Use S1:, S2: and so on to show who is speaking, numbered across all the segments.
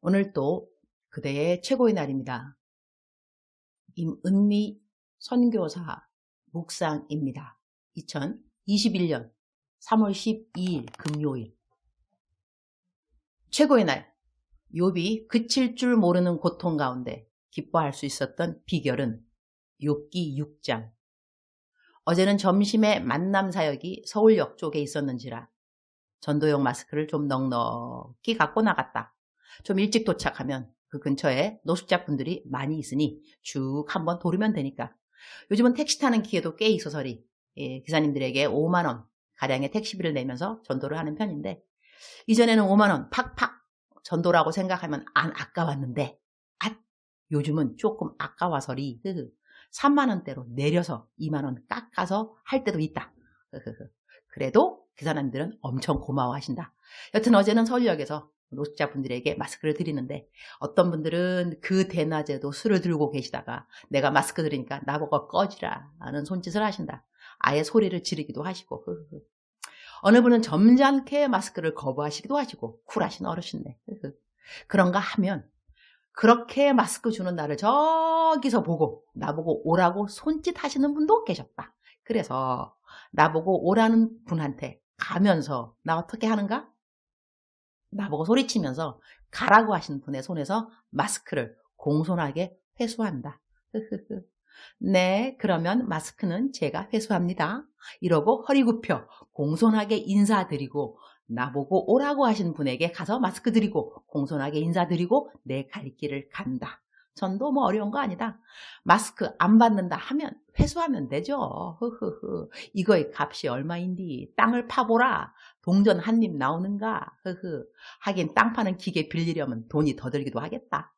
S1: 오늘 또 그대의 최고의 날입니다. 임은미 선교사 묵상입니다. 2021년 3월 12일 금요일. 최고의 날. 욥이 그칠 줄 모르는 고통 가운데 기뻐할 수 있었던 비결은 욥기 6장. 어제는 점심에 만남 사역이 서울역 쪽에 있었는지라 전도용 마스크를 좀 넉넉히 갖고 나갔다. 좀 일찍 도착하면 그 근처에 노숙자분들이 많이 있으니 쭉 한번 돌으면 되니까. 요즘은 택시 타는 기회도 꽤 있어서리 기사님들에게 5만 원 가량의 택시비를 내면서 전도를 하는 편인데, 이전에는 5만 원 팍팍 전도라고 생각하면 안 아까웠는데 요즘은 조금 아까워서리 3만 원대로 내려서 2만 원 깎아서 할 때도 있다. 그래도 그 사람들은 엄청 고마워하신다. 여튼 어제는 서울역에서 노숙자분들에게 마스크를 드리는데, 어떤 분들은 그 대낮에도 술을 들고 계시다가 내가 마스크 드리니까 나보고 꺼지라 하는 손짓을 하신다. 아예 소리를 지르기도 하시고. 어느 분은 점잖게 마스크를 거부하시기도 하시고. 쿨하신 어르신네. 그런가 하면 그렇게 마스크 주는 나를 저기서 보고 나보고 오라고 손짓하시는 분도 계셨다. 그래서 나보고 오라는 분한테 가면서 나 어떻게 하는가? 나보고 소리치면서 가라고 하신 분의 손에서 마스크를 공손하게 회수한다. 네, 그러면 마스크는 제가 회수합니다. 이러고 허리 굽혀 공손하게 인사드리고, 나보고 오라고 하신 분에게 가서 마스크 드리고 공손하게 인사드리고 내 갈 길을 간다. 전도 뭐 어려운 거 아니다. 마스크 안 받는다 하면 회수하면 되죠. 이거의 값이 얼마인디? 땅을 파보라. 동전 한 입 나오는가? 하긴 땅 파는 기계 빌리려면 돈이 더 들기도 하겠다.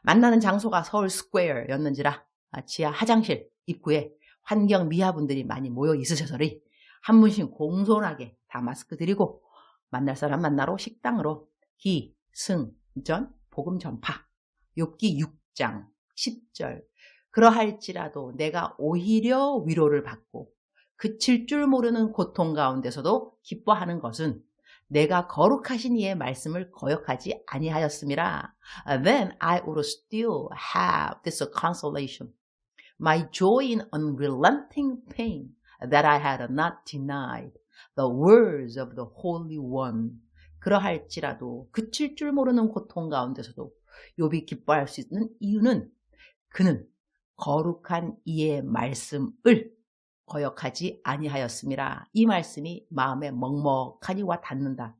S1: 만나는 장소가 서울 스퀘어였는지라 지하 화장실 입구에 환경 미화분들이 많이 모여 있으셔서리 한 분씩 공손하게 다 마스크 드리고, 만날 사람 만나러 식당으로 기승전 복음 전파. 욥기 6장 10절. 그러할지라도 내가 오히려 위로를 받고 그칠 줄 모르는 고통 가운데서도 기뻐하는 것은 내가 거룩하신 이의 말씀을 거역하지 아니하였음이라. Then I would still have this consolation, my joy in unrelenting pain, that I had not denied the words of the Holy One. 그러할지라도 그칠 줄 모르는 고통 가운데서도 욥이 기뻐할 수 있는 이유는 그는 거룩한 이의 말씀을 거역하지 아니하였음이라. 이 말씀이 마음에 먹먹하니 와 닿는다.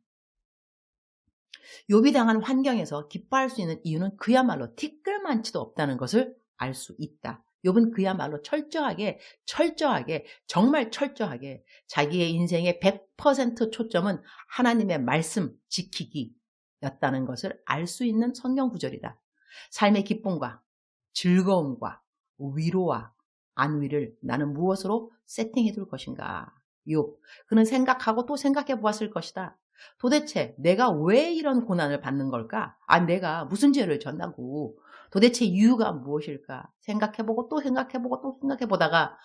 S1: 욥이 당한 환경에서 기뻐할 수 있는 이유는 그야말로 티끌만치도 없다는 것을 알 수 있다. 욥은 그야말로 철저하게 정말 철저하게 자기의 인생의 100% 초점은 하나님의 말씀 지키기였다는 것을 알 수 있는 성경 구절이다. 삶의 기쁨과 즐거움과 위로와 안위를 나는 무엇으로 세팅해 둘 것인가? 욥, 그는 생각하고 또 생각해 보았을 것이다. 도대체 내가 왜 이런 고난을 받는 걸까? 내가 무슨 죄를 졌나고? 도대체 이유가 무엇일까? 생각해보고 또 생각해보고 또 생각해보다가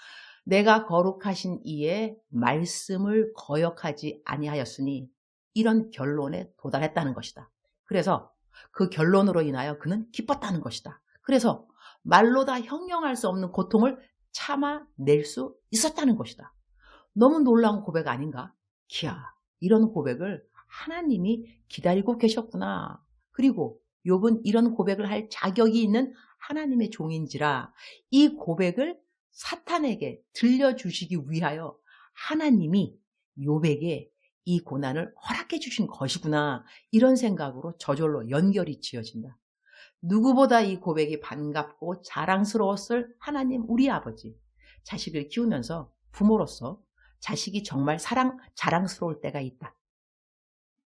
S1: 내가 거룩하신 이의 말씀을 거역하지 아니하였으니 이런 결론에 도달했다는 것이다. 그래서 그 결론으로 인하여 그는 기뻤다는 것이다. 그래서 말로 다 형용할 수 없는 고통을 참아낼 수 있었다는 것이다. 너무 놀라운 고백 아닌가? 기야, 이런 고백을 하나님이 기다리고 계셨구나. 그리고 욥은 이런 고백을 할 자격이 있는 하나님의 종인지라 이 고백을 사탄에게 들려주시기 위하여 하나님이 욥에게 이 고난을 허락해 주신 것이구나. 이런 생각으로 저절로 연결이 지어진다. 누구보다 이 고백이 반갑고 자랑스러웠을 하나님 우리 아버지. 자식을 키우면서 부모로서 자식이 정말 자랑스러울 때가 있다.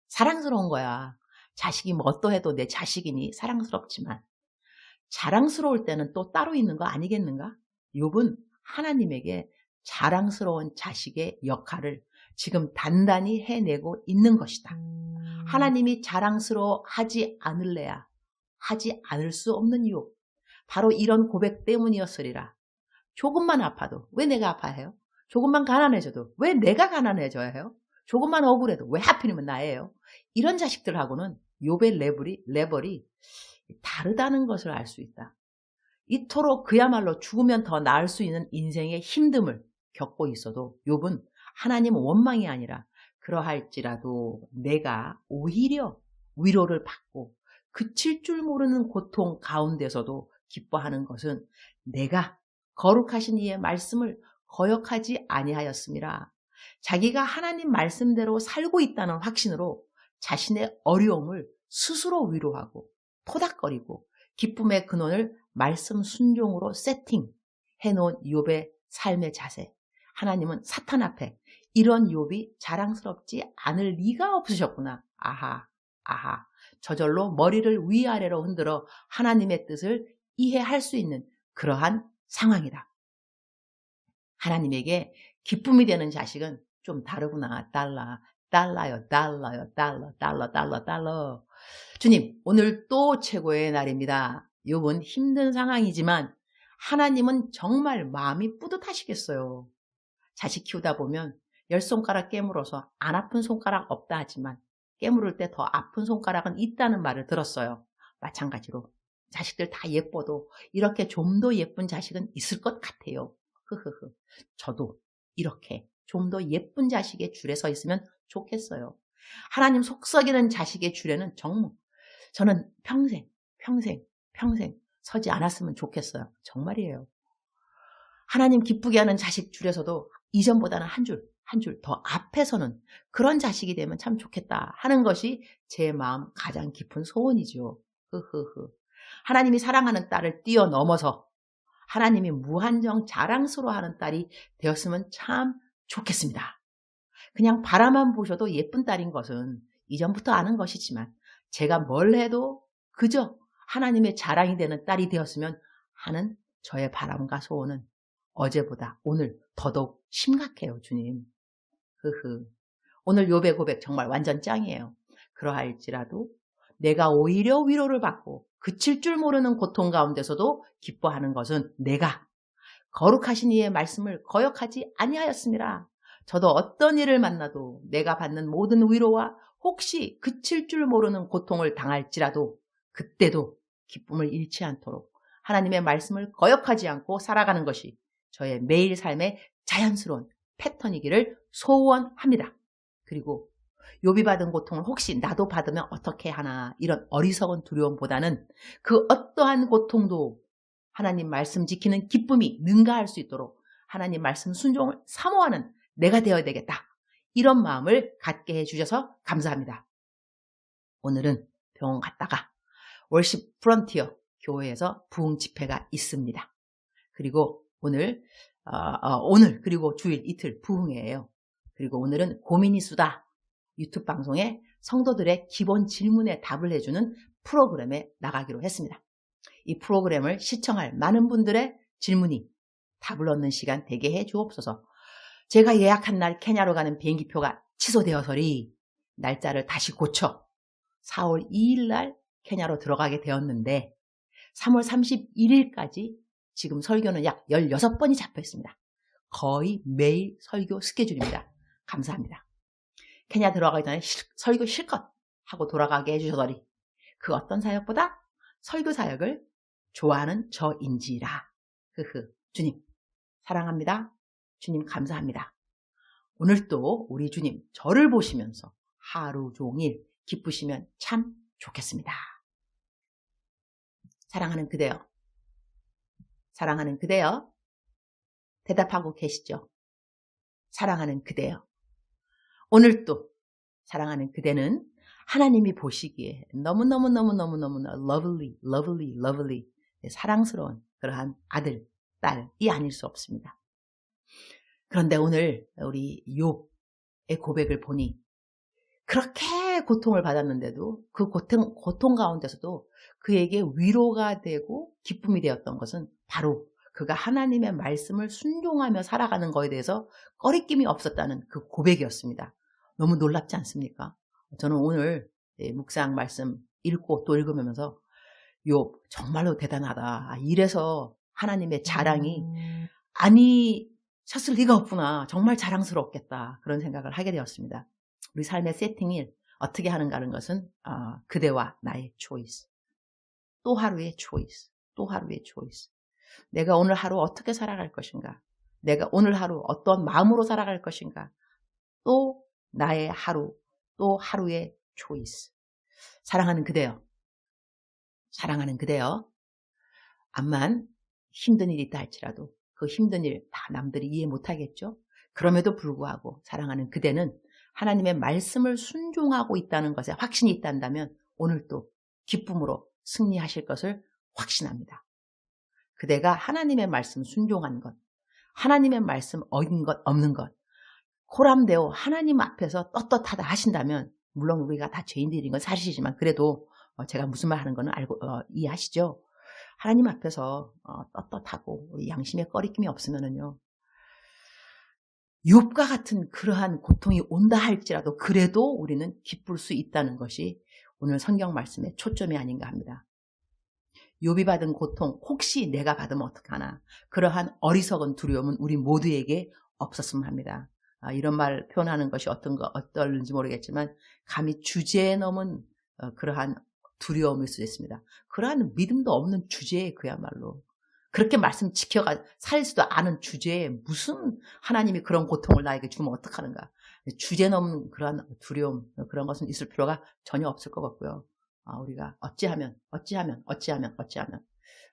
S1: 사랑스러운 거야. 자식이 뭐 어떠해도 내 자식이니 사랑스럽지만 자랑스러울 때는 또 따로 있는 거 아니겠는가? 욥은 하나님에게 자랑스러운 자식의 역할을 지금 단단히 해내고 있는 것이다. 하나님이 자랑스러워하지 않을래야 하지 않을 수 없는 이유, 바로 이런 고백 때문이었으리라. 조금만 아파도 왜 내가 아파해요? 조금만 가난해져도 왜 내가 가난해져야 해요? 조금만 억울해도 왜 하필이면 나예요? 이런 자식들하고는 욥의 레벨이 다르다는 것을 알 수 있다. 이토록 그야말로 죽으면 더 나을 수 있는 인생의 힘듦을 겪고 있어도 욥은 하나님 원망이 아니라 그러할지라도 내가 오히려 위로를 받고 그칠 줄 모르는 고통 가운데서도 기뻐하는 것은 내가 거룩하신 이의 말씀을 거역하지 아니하였음이라. 자기가 하나님 말씀대로 살고 있다는 확신으로 자신의 어려움을 스스로 위로하고 토닥거리고 기쁨의 근원을 말씀 순종으로 세팅해 놓은 욥의 삶의 자세. 하나님은 사탄 앞에 이런 욥이 자랑스럽지 않을 리가 없으셨구나. 아하. 저절로 머리를 위아래로 흔들어 하나님의 뜻을 이해할 수 있는 그러한 상황이다. 하나님에게 기쁨이 되는 자식은 좀 다르구나. 달라요. 주님, 오늘 또 최고의 날입니다. 욥은 힘든 상황이지만 하나님은 정말 마음이 뿌듯하시겠어요. 자식 키우다 보면 10손가락 깨물어서 안 아픈 손가락 없다 하지만 깨물을 때 더 아픈 손가락은 있다는 말을 들었어요. 마찬가지로 자식들 다 예뻐도 이렇게 좀 더 예쁜 자식은 있을 것 같아요. 저도 이렇게 좀 더 예쁜 자식의 줄에 서 있으면 좋겠어요. 하나님 속썩이는 자식의 줄에는 정말 저는 평생 서지 않았으면 좋겠어요. 정말이에요. 하나님 기쁘게 하는 자식 줄에서도 이전보다는 한 줄 더 앞에 서는 그런 자식이 되면 참 좋겠다 하는 것이 제 마음 가장 깊은 소원이죠. 하나님이 사랑하는 딸을 뛰어넘어서 하나님이 무한정 자랑스러워하는 딸이 되었으면 참 좋겠습니다. 그냥 바라만 보셔도 예쁜 딸인 것은 이전부터 아는 것이지만 제가 뭘 해도 그저 하나님의 자랑이 되는 딸이 되었으면 하는 저의 바람과 소원은 어제보다 오늘 더더욱 심각해요. 주님. 오늘 욥의 고백 정말 완전 짱이에요. 그러할지라도 내가 오히려 위로를 받고 그칠 줄 모르는 고통 가운데서도 기뻐하는 것은 내가 거룩하신 이의 말씀을 거역하지 아니하였습니다. 저도 어떤 일을 만나도 내가 받는 모든 위로와 혹시 그칠 줄 모르는 고통을 당할지라도 그때도 기쁨을 잃지 않도록 하나님의 말씀을 거역하지 않고 살아가는 것이 저의 매일 삶의 자연스러운 패턴이기를 소원합니다. 그리고 욥이 받은 고통을 혹시 나도 받으면 어떻게 하나 이런 어리석은 두려움보다는 그 어떠한 고통도 하나님 말씀 지키는 기쁨이 능가할 수 있도록 하나님 말씀 순종을 사모하는 내가 되어야 되겠다. 이런 마음을 갖게 해주셔서 감사합니다. 오늘은 병원 갔다가 월십 프론티어 교회에서 부흥 집회가 있습니다. 그리고 오늘 그리고 주일 이틀 부흥회예요. 그리고 오늘은 고민이 수다 유튜브 방송에 성도들의 기본 질문에 답을 해주는 프로그램에 나가기로 했습니다. 이 프로그램을 시청할 많은 분들의 질문이 답을 얻는 시간 되게 해 주옵소서. 제가 예약한 날 케냐로 가는 비행기표가 취소되어서리 날짜를 다시 고쳐 4월 2일 날 케냐로 들어가게 되었는데 3월 31일까지 지금 설교는 약 16번이 잡혀 있습니다. 거의 매일 설교 스케줄입니다. 감사합니다. 케냐 들어가기 전에 설교 실컷 하고 돌아가게 해주셔서리 그 어떤 사역보다 설교 사역을 좋아하는 저인지라. 주님 사랑합니다. 주님 감사합니다. 오늘 또 우리 주님 저를 보시면서 하루 종일 기쁘시면 참 좋겠습니다. 사랑하는 그대여. 사랑하는 그대여. 대답하고 계시죠? 사랑하는 그대여. 오늘 또 사랑하는 그대는 하나님이 보시기에 너무너무 lovely 사랑스러운 그러한 아들, 딸이 아닐 수 없습니다. 그런데 오늘 우리 욥의 고백을 보니 그렇게 고통을 받았는데도 그 고통 가운데서도 그에게 위로가 되고 기쁨이 되었던 것은 바로 그가 하나님의 말씀을 순종하며 살아가는 것에 대해서 꺼리낌이 없었다는 그 고백이었습니다. 너무 놀랍지 않습니까? 저는 오늘 묵상 말씀 읽고 또 읽으면서 욥 정말로 대단하다. 이래서 하나님의 자랑이 아니셨을 리가 없구나. 정말 자랑스럽겠다. 그런 생각을 하게 되었습니다. 우리 삶의 세팅이 어떻게 하는가 하는 것은 그대와 나의 초이스. 또 하루의 초이스. 또 하루의 초이스. 내가 오늘 하루 어떻게 살아갈 것인가. 내가 오늘 하루 어떤 마음으로 살아갈 것인가. 또 나의 하루. 또 하루의 초이스. 사랑하는 그대여. 사랑하는 그대여. 암만 힘든 일이 있다 할지라도 그 힘든 일 다 남들이 이해 못하겠죠. 그럼에도 불구하고 사랑하는 그대는 하나님의 말씀을 순종하고 있다는 것에 확신이 있단다면 오늘 또 기쁨으로 승리하실 것을 확신합니다. 그대가 하나님의 말씀 순종한 것, 하나님의 말씀 어긴 것 없는 것, 코람되어 하나님 앞에서 떳떳하다 하신다면 물론 우리가 다 죄인들인 건 사실이지만 그래도 제가 무슨 말 하는 거는 알고 이해하시죠? 하나님 앞에서 떳떳하고 우리 양심에 꺼리낌이 없으면은요. 욥과 같은 그러한 고통이 온다 할지라도 그래도 우리는 기쁠 수 있다는 것이 오늘 성경 말씀의 초점이 아닌가 합니다. 욥이 받은 고통 혹시 내가 받으면 어떡하나 그러한 어리석은 두려움은 우리 모두에게 없었으면 합니다. 이런 말 표현하는 것이 어떨는지 모르겠지만 감히 주제에 넘은 그러한 두려움일 수 있습니다. 그러한 믿음도 없는 주제에 그야말로 그렇게 말씀 지켜가 살 수도 않은 주제에 무슨 하나님이 그런 고통을 나에게 주면 어떡하는가. 주제 넘은 그러한 두려움 그런 것은 있을 필요가 전혀 없을 것 같고요. 우리가 어찌하면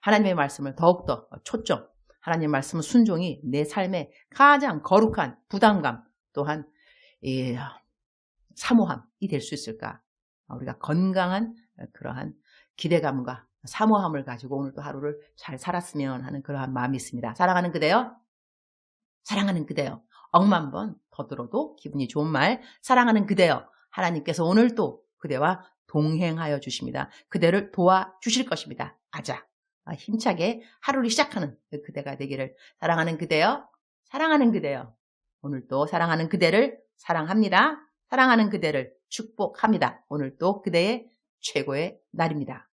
S1: 하나님의 말씀을 더욱더 초점 하나님의 말씀은 순종이 내 삶의 가장 거룩한 부담감 또한 사모함이 될 수 있을까. 우리가 건강한 그러한 기대감과 사모함을 가지고 오늘도 하루를 잘 살았으면 하는 그러한 마음이 있습니다. 사랑하는 그대여. 사랑하는 그대여. 억만 번 더 들어도 기분이 좋은 말. 사랑하는 그대여. 하나님께서 오늘도 그대와 동행하여 주십니다. 그대를 도와주실 것입니다. 가자. 힘차게 하루를 시작하는 그대가 되기를. 사랑하는 그대여. 사랑하는 그대여. 오늘도 사랑하는 그대를 사랑합니다. 사랑하는 그대를 축복합니다. 오늘도 그대의 최고의 날입니다.